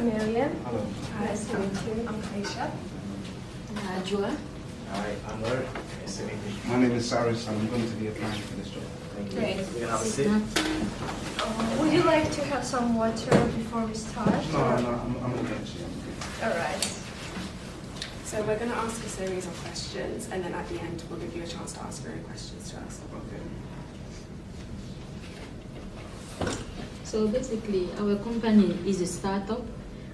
Marian. Hello. Nice to meet you. I'm Aisha. Jua. Hi, I'm Nur. Nice to meet you. My name is Cyrus and I'm going to be applying for this job. Thank you. Great. We can have a sit. Would you like to have some water before we start? No, or- I'm okay actually. I'm okay. All right. So we're going to ask a series of questions, and then at the end we'll give you a chance to ask your own questions to us. Okay. So basically, our company is a startup.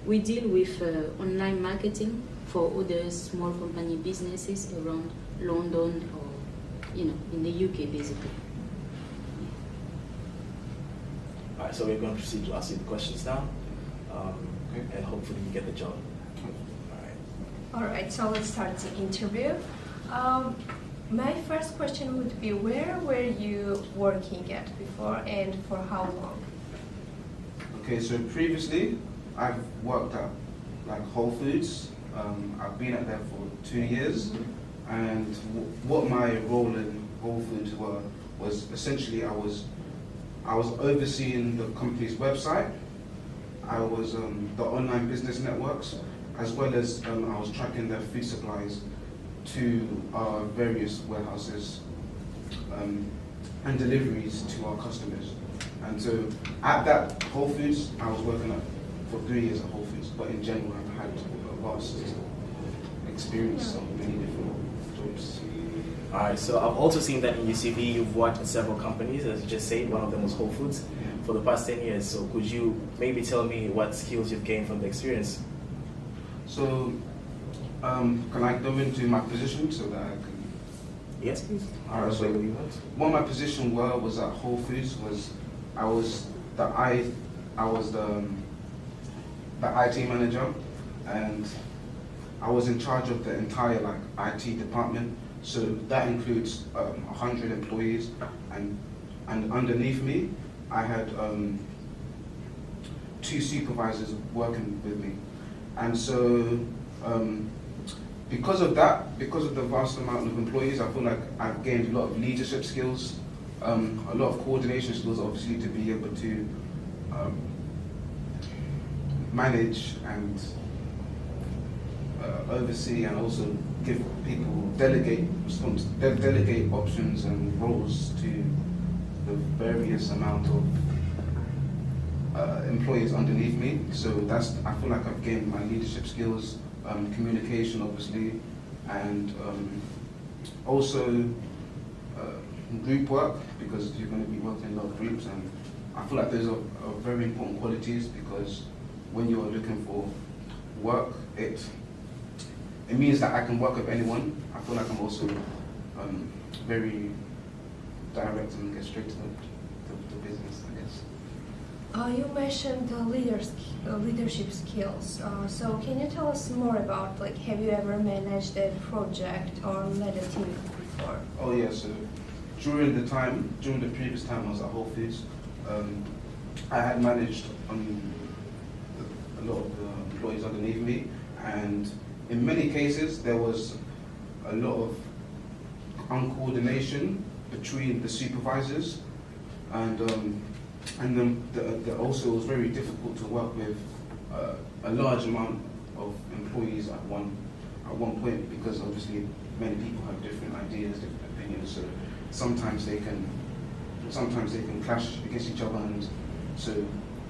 We deal with online marketing for other small company businesses around London or, in the UK basically. All right, so we're going to proceed to ask you the questions now, and hopefully you get the job. All right. All right, so let's start the interview. My first question would be, where were you working at before and for how long? Okay, so previously I've worked at like Whole Foods. I've been at there for 2 years, and what my role in Whole Foods was essentially I was overseeing the company's website. I was the online business networks, as well as I was tracking their food supplies to our various warehouses and deliveries to our customers. And so at that Whole Foods, I was working for 3 years at Whole Foods, but in general I've had a vast experience of many different jobs. All right, so I've also seen that in your CV you've worked at several companies, as you just said, one of them was Whole Foods, for the past 10 years. So could you maybe tell me what skills you've gained from the experience? So can I go into my position so that I can... Yes, please. All right, so Whatever you want. what my position was at Whole Foods was I was the IT manager, and I was in charge of the entire IT department. So that includes 100 employees, and underneath me I had 2 supervisors working with me. And so because of the vast amount of employees, I feel like I've gained a lot of leadership skills, a lot of coordination skills, obviously, to be able to manage and oversee, and also give people, delegate options and roles to the various amount of employees underneath me. So I feel like I've gained my leadership skills, communication obviously, and also group work, because you're going to be working in a lot of groups, and I feel like those are very important qualities, because when you're looking for work, it means that I can work with anyone. I feel like I'm also very direct and get straight to the business, I guess. You mentioned the leadership skills. So can you tell us more about, have you ever managed a project or led a team before? Oh yeah, so during the previous time I was at Whole Foods, I had managed a lot of the employees underneath me, and in many cases there was a lot of uncoordination between the supervisors, and then also it was very difficult to work with a large amount of employees at one point, because obviously many people have different ideas, different opinions. So sometimes they can clash against each other, and so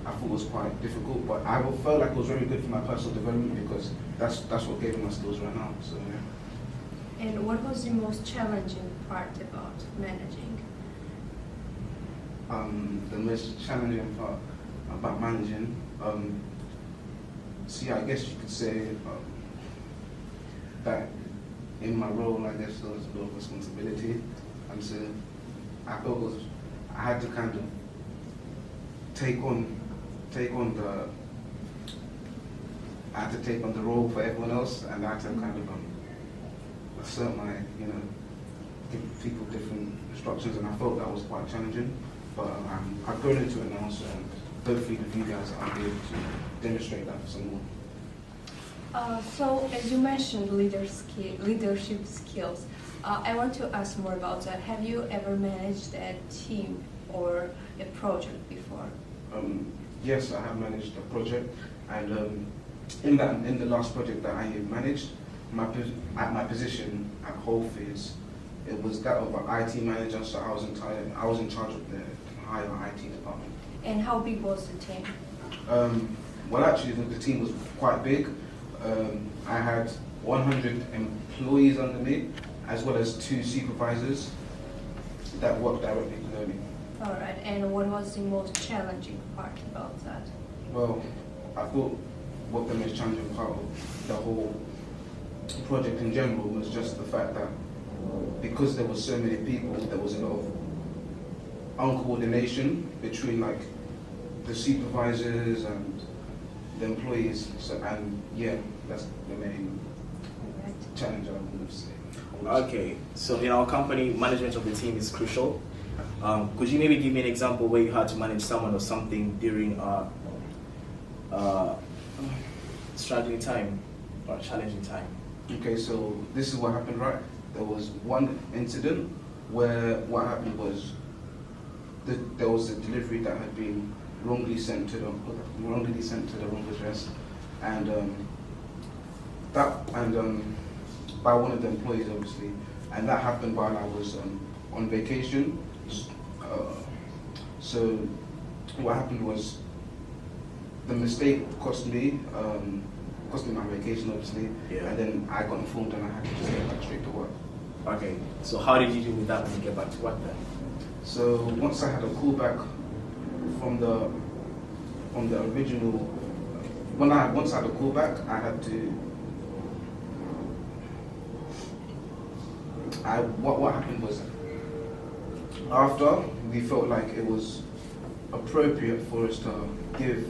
I thought it was quite difficult. But I felt like it was very good for my personal development, because that's what gave me my skills right now. So yeah. And what was the most challenging part about managing? The most challenging part about managing, I guess you could say that in my role, I guess there was a lot of responsibility, and so I felt I had to kind of take on the role for everyone else, and I had to kind of assert my, give people different instructions, and I felt that was quite challenging. But I've grown into it now, so hopefully with you guys I'll be able to demonstrate that for some more. So as you mentioned leadership skills, I want to ask more about that. Have you ever managed a team or a project before? Yes, I have managed a project, and in the last project that I managed, at my position at Whole Foods, it was that of an IT manager, so I was in charge of the entire IT department. And how big was the team? Well, actually, the team was quite big. I had 100 employees under me, as well as 2 supervisors that worked directly below me. All right, and what was the most challenging part about that? Well, I thought what the most challenging part of the whole project in general was just the fact that because there were so many people, there was a lot of uncoordination between like the supervisors and the employees. So, and yeah, that's the main challenge I would say. Okay, so in our company, management of the team is crucial. Could you maybe give me an example where you had to manage someone or something during a struggling time or challenging time? Okay, so this is what happened, right? There was one incident where what happened was there was a delivery that had been wrongly sent to the wrong address, and by one of the employees, obviously, and that happened while I was on vacation. So what happened was the mistake cost me my vacation, obviously, Yeah. and then I got informed and I had to just get back straight to work. Okay, so how did you deal with that when you get back to work then? So once I had a call back from the original, once I had a call back, I had to. What happened was, after we felt like it was appropriate for us to give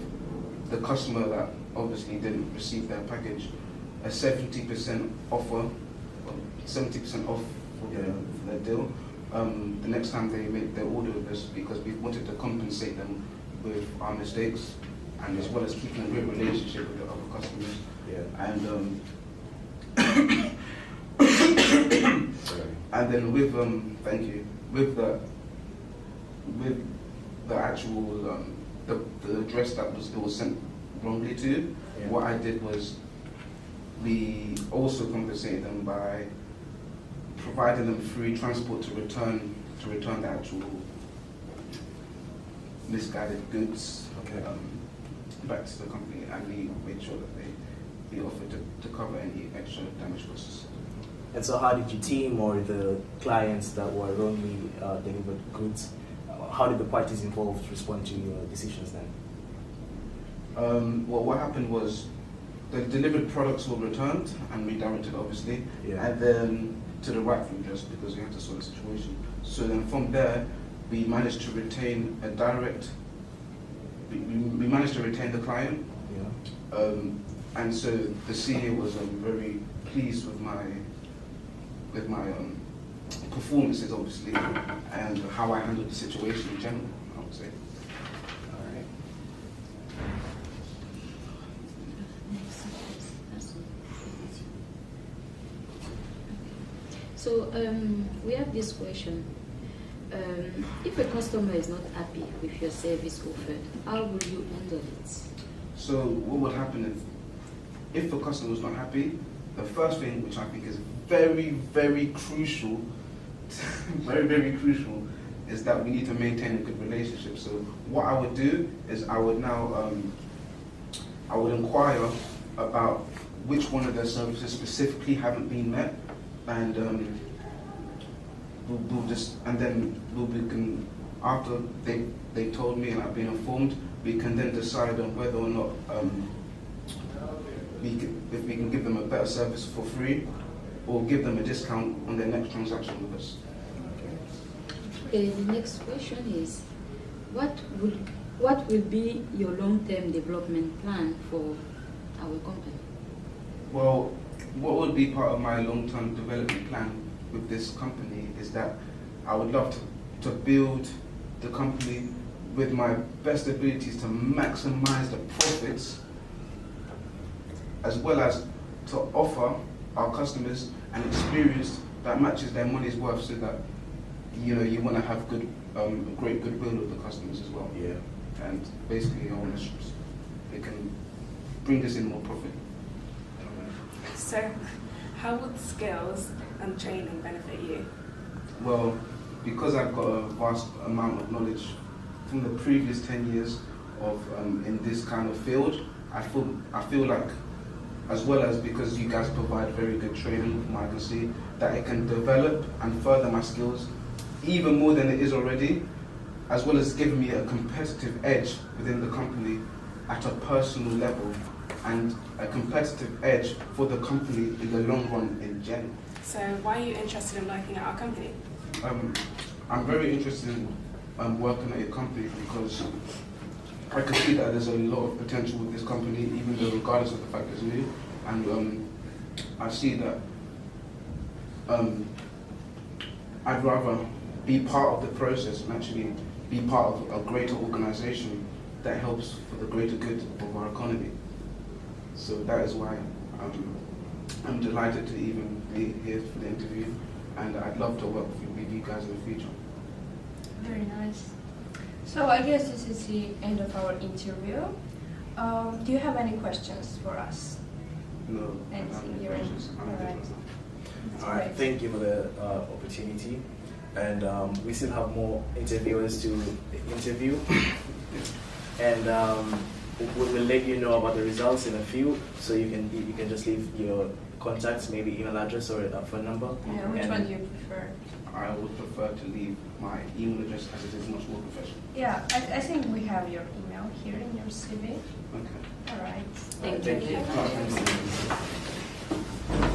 the customer that obviously didn't receive their package a 70% offer, 70% off for their deal. The next time they make their order with us, because we wanted to compensate them with our mistakes, and as well as keeping a great relationship with the other customers. Yeah. And then with with the actual the address that it was sent wrongly to, Yeah. what I did was we also compensated them by providing them free transport to return the actual misguided goods back to the company, and we made sure that they offered to cover any extra damage costs. And so how did your team or the clients that were wrongly delivered goods, how did the parties involved respond to your decisions then? Well, what happened was the delivered products were returned and redirected, obviously, Yeah. and then to the rightful address, because we had to sort the situation. So then from there, we managed to retain a direct. We managed to retain the client, Yeah. and so the CEO was very pleased with my performances, obviously, and how I handled the situation in general, I would say. All right. So we have this question. If a customer is not happy with your service offered, how will you handle it? So what would happen if a customer is not happy? The first thing, which I think is very, very crucial, very, very crucial, is that we need to maintain a good relationship. So what I would do is I would inquire about which one of their services specifically haven't been met, and we can, after they told me and I've been informed, we can then decide on whether or not if we can give them a better service for free, or give them a discount on their next transaction with us. Okay, the next question is, what will be your long-term development plan for our company? Well, what would be part of my long-term development plan with this company is that I would love to build the company with my best abilities to maximize the profits, as well as to offer our customers an experience that matches their money's worth, so that you want to have great goodwill with the customers as well. Yeah. And basically, I want to bring us in more profit. So, how would skills and training benefit you? Well, because I've got a vast amount of knowledge from the previous 10 years of in this kind of field, I feel like, as well as because you guys provide very good training from what I can see, that it can develop and further my skills even more than it is already, as well as giving me a competitive edge within the company at a personal level and a competitive edge for the company in the long run in general. So, why are you interested in working at our company? I'm very interested in working at your company because I can see that there's a lot of potential with this company, even though regardless of the fact it's new, and I see that I'd rather be part of the process and actually be part of a greater organization that helps for the greater good of our economy. So that is why I'm delighted to even be here for the interview, and I'd love to work with you guys in the future. Very nice. So I guess this is the end of our interview. Do you have any questions for us? No, I don't have Anything any you're questions. I'm good alright. right now. That's All right, great. thank you for the opportunity. And we still have more interviewers to interview. And we will let you know about the results in a few, so you can just leave your contacts, maybe email address or a phone number. Yeah, which And- one do you prefer? I would prefer to leave my email address as it is much more professional. Yeah, I think we have your email here in your CV. Okay. All right. Thank Thank you. you. Oh, thank you.